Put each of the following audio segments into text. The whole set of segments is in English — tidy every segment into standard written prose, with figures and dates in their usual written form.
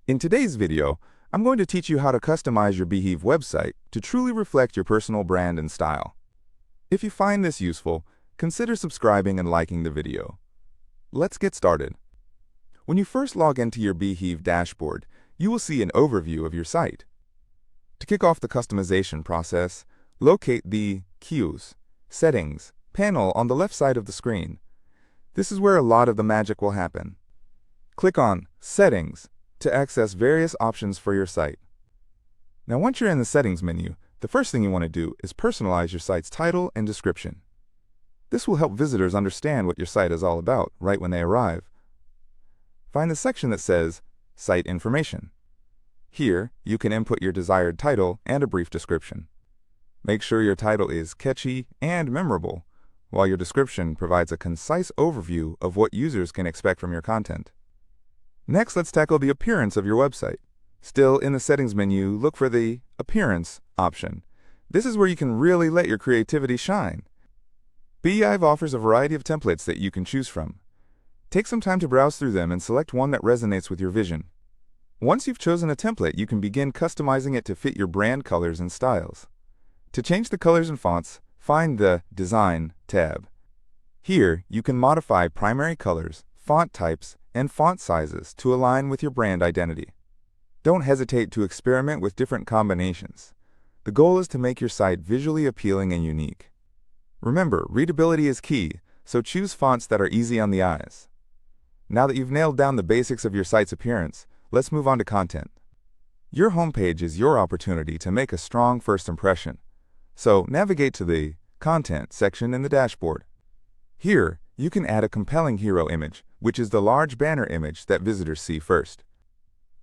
In today's video, I'm going to teach you how to customize your Beehiiv website to truly reflect your personal brand and style. If you find this useful, consider subscribing and liking the video. Let's get started. When you first log into your Beehiiv dashboard, you will see an overview of your site. To kick off the customization process, locate the Cues, Settings panel on the left side of the screen. This is where a lot of the magic will happen. Click on Settings to access various options for your site. Now, once you're in the Settings menu, the first thing you want to do is personalize your site's title and description. This will help visitors understand what your site is all about right when they arrive. Find the section that says Site Information. Here, you can input your desired title and a brief description. Make sure your title is catchy and memorable, while your description provides a concise overview of what users can expect from your content. Next, let's tackle the appearance of your website. Still in the Settings menu, look for the Appearance option. This is where you can really let your creativity shine. Beehiiv offers a variety of templates that you can choose from. Take some time to browse through them and select one that resonates with your vision. Once you've chosen a template, you can begin customizing it to fit your brand colors and styles. To change the colors and fonts, find the Design tab. Here, you can modify primary colors, font types, and font sizes to align with your brand identity. Don't hesitate to experiment with different combinations. The goal is to make your site visually appealing and unique. Remember, readability is key, so choose fonts that are easy on the eyes. Now that you've nailed down the basics of your site's appearance, let's move on to content. Your homepage is your opportunity to make a strong first impression. So navigate to the Content section in the dashboard. Here, you can add a compelling hero image, which is the large banner image that visitors see first.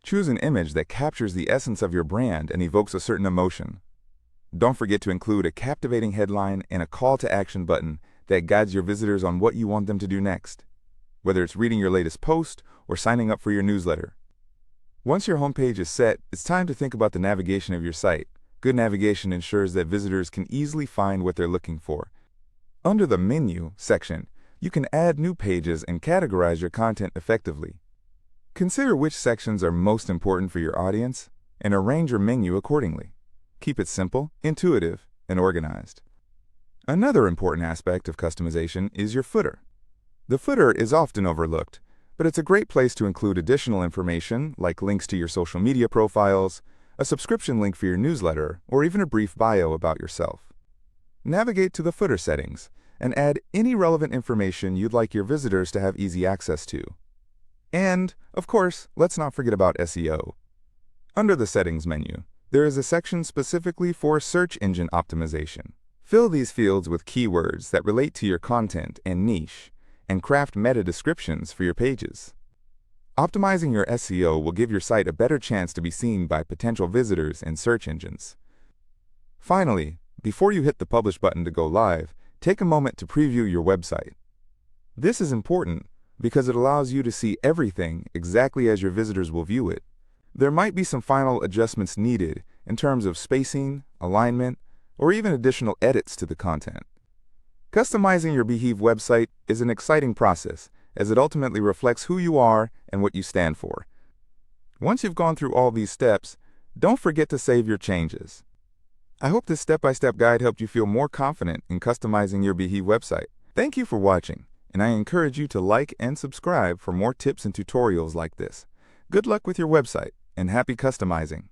Choose an image that captures the essence of your brand and evokes a certain emotion. Don't forget to include a captivating headline and a call to action button that guides your visitors on what you want them to do next, whether it's reading your latest post or signing up for your newsletter. Once your homepage is set, it's time to think about the navigation of your site. Good navigation ensures that visitors can easily find what they're looking for. Under the Menu section, you can add new pages and categorize your content effectively. Consider which sections are most important for your audience and arrange your menu accordingly. Keep it simple, intuitive, and organized. Another important aspect of customization is your footer. The footer is often overlooked, but it's a great place to include additional information like links to your social media profiles, a subscription link for your newsletter, or even a brief bio about yourself. Navigate to the footer settings and add any relevant information you'd like your visitors to have easy access to. And, of course, let's not forget about SEO. Under the Settings menu, there is a section specifically for search engine optimization. Fill these fields with keywords that relate to your content and niche, and craft meta descriptions for your pages. Optimizing your SEO will give your site a better chance to be seen by potential visitors and search engines. Finally, before you hit the Publish button to go live, take a moment to preview your website. This is important because it allows you to see everything exactly as your visitors will view it. There might be some final adjustments needed in terms of spacing, alignment, or even additional edits to the content. Customizing your Beehiiv website is an exciting process, as it ultimately reflects who you are and what you stand for. Once you've gone through all these steps, don't forget to save your changes. I hope this step-by-step guide helped you feel more confident in customizing your Beehiiv website. Thank you for watching, and I encourage you to like and subscribe for more tips and tutorials like this. Good luck with your website, and happy customizing!